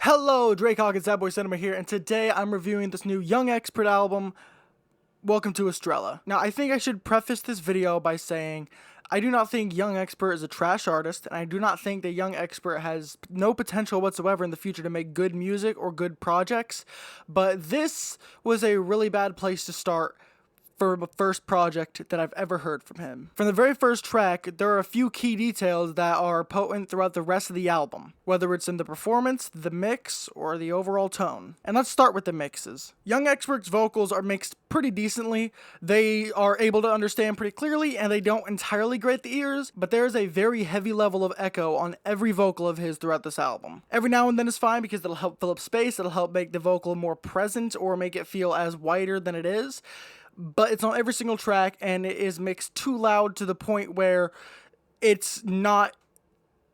Hello, Drake Hawk and Sadboy Cinema here, and today I'm reviewing this new Young Xpert album, Welcome to ESTRELLA. Now, I think I should preface this video by saying I do not think Young Xpert is a trash artist, and I do not think that Young Xpert has no potential whatsoever in the future to make good music or good projects, but this was a really bad place to start for the first project that I've ever heard from him. From the very first track, there are a few key details that are potent throughout the rest of the album, whether it's in the performance, the mix, or the overall tone. And let's start with the mixes. Young Xpert's vocals are mixed pretty decently. They are able to understand pretty clearly, and they don't entirely grate the ears, but there is a very heavy level of echo on every vocal of his throughout this album. Every now and then is fine because it'll help fill up space, it'll help make the vocal more present or make it feel as wider than it is. But it's on every single track, and it is mixed too loud to the point where it's not,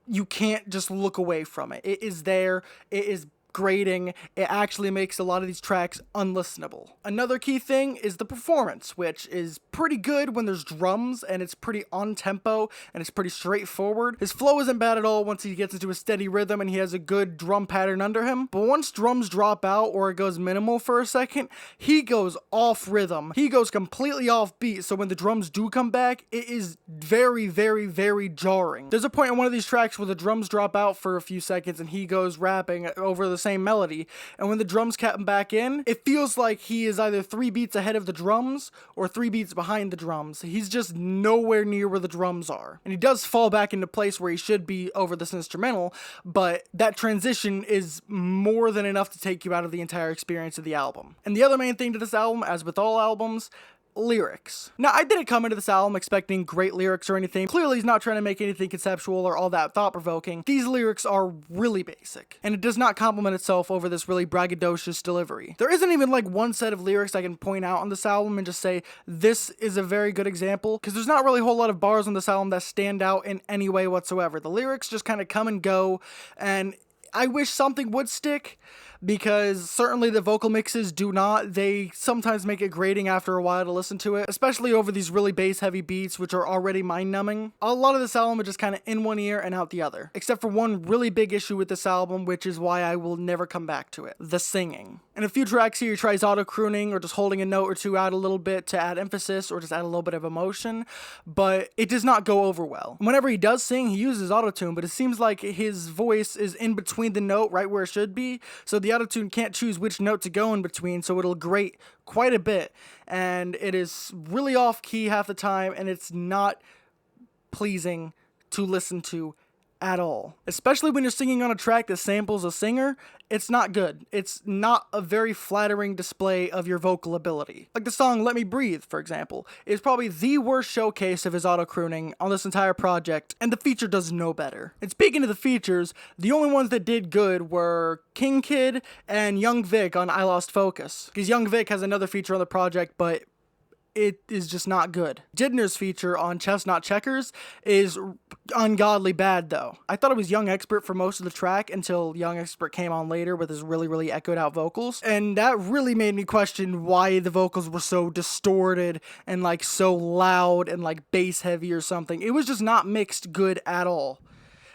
you can't just look away from it. It is there, it is grating, it actually makes a lot of these tracks unlistenable. Another key thing is the performance, which is pretty good when there's drums, and it's pretty on-tempo, and it's pretty straightforward. His flow isn't bad at all once he gets into a steady rhythm and he has a good drum pattern under him, but once drums drop out or it goes minimal for a second, he goes off rhythm. He goes completely off beat, so when the drums do come back, it is very, very, very jarring. There's a point in one of these tracks where the drums drop out for a few seconds and he goes rapping over the same melody, and when the drums come back in, it feels like he is either 3 beats ahead of the drums or 3 beats behind the drums. He's just nowhere near where the drums are, and he does fall back into place where he should be over this instrumental, but that transition is more than enough to take you out of the entire experience of the album. And the other main thing to this album, as with all albums, lyrics. Now, I didn't come into this album expecting great lyrics or anything. Clearly, he's not trying to make anything conceptual or all that thought-provoking. These lyrics are really basic, and it does not complement itself over this really braggadocious delivery. There isn't even like one set of lyrics I can point out on this album and just say, this is a very good example, because there's not really a whole lot of bars on this album that stand out in any way whatsoever. The lyrics just kind of come and go, and I wish something would stick, because certainly the vocal mixes do not. They sometimes make it grating after a while to listen to it, especially over these really bass heavy beats which are already mind-numbing. A lot of this album is just kind of in one ear and out the other, except for one really big issue with this album, which is why I will never come back to it: the singing. In a few tracks here he tries auto-crooning or just holding a note or two out a little bit to add emphasis or just add a little bit of emotion, but it does not go over well. Whenever he does sing, he uses auto-tune, but it seems like his voice is in between the note right where it should be, so the autotune can't choose which note to go in between, so it'll grate quite a bit, and it is really off key half the time, and it's not pleasing to listen to at all. Especially when you're singing on a track that samples a singer, it's not good. It's not a very flattering display of your vocal ability. Like the song Let Me Breathe, for example, is probably the worst showcase of his auto-crooning on this entire project, and the feature does no better. And speaking of the features, the only ones that did good were King Kid and Young Vic on I Lost Focus, because Young Vic has another feature on the project, but it is just not good. Jidner's feature on Chestnut Checkers is ungodly bad, though. I thought it was Young Xpert for most of the track until Young Xpert came on later with his really, really echoed out vocals, and that really made me question why the vocals were so distorted and like so loud and like bass heavy or something. It was just not mixed good at all.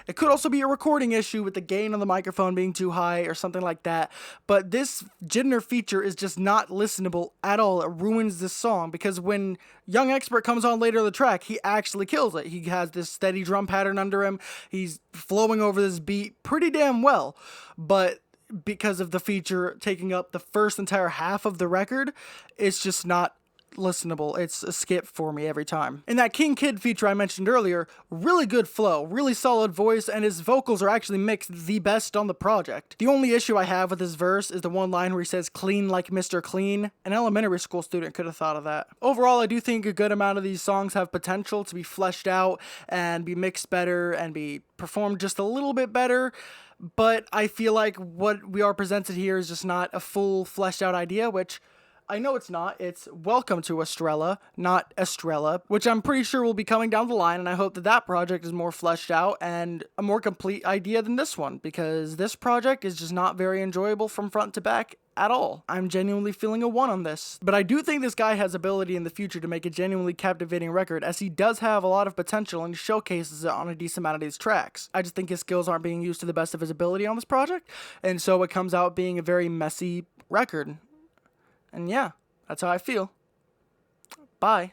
It could also be a recording issue with the gain on the microphone being too high or something like that, but this Jidner feature is just not listenable at all. It ruins this song, because when Young Xpert comes on later in the track, he actually kills it. He has this steady drum pattern under him, he's flowing over this beat pretty damn well, but because of the feature taking up the first entire half of the record, it's just not listenable. It's a skip for me every time. In that King Kid feature I mentioned earlier, really good flow, really solid voice, and his vocals are actually mixed the best on the project. The only issue I have with his verse is the one line where he says clean like Mr. Clean. An elementary school student could have thought of that. Overall, I do think a good amount of these songs have potential to be fleshed out and be mixed better and be performed just a little bit better, but I feel like what we are presented here is just not a full fleshed out idea, which I know it's not. It's Welcome to Estrella, not Estrella, which I'm pretty sure will be coming down the line, and I hope that that project is more fleshed out and a more complete idea than this one, because this project is just not very enjoyable from front to back at all. I'm genuinely feeling a 1 on this. But I do think this guy has ability in the future to make a genuinely captivating record, as he does have a lot of potential and showcases it on a decent amount of these tracks. I just think his skills aren't being used to the best of his ability on this project, and so it comes out being a very messy record. And yeah, that's how I feel. Bye.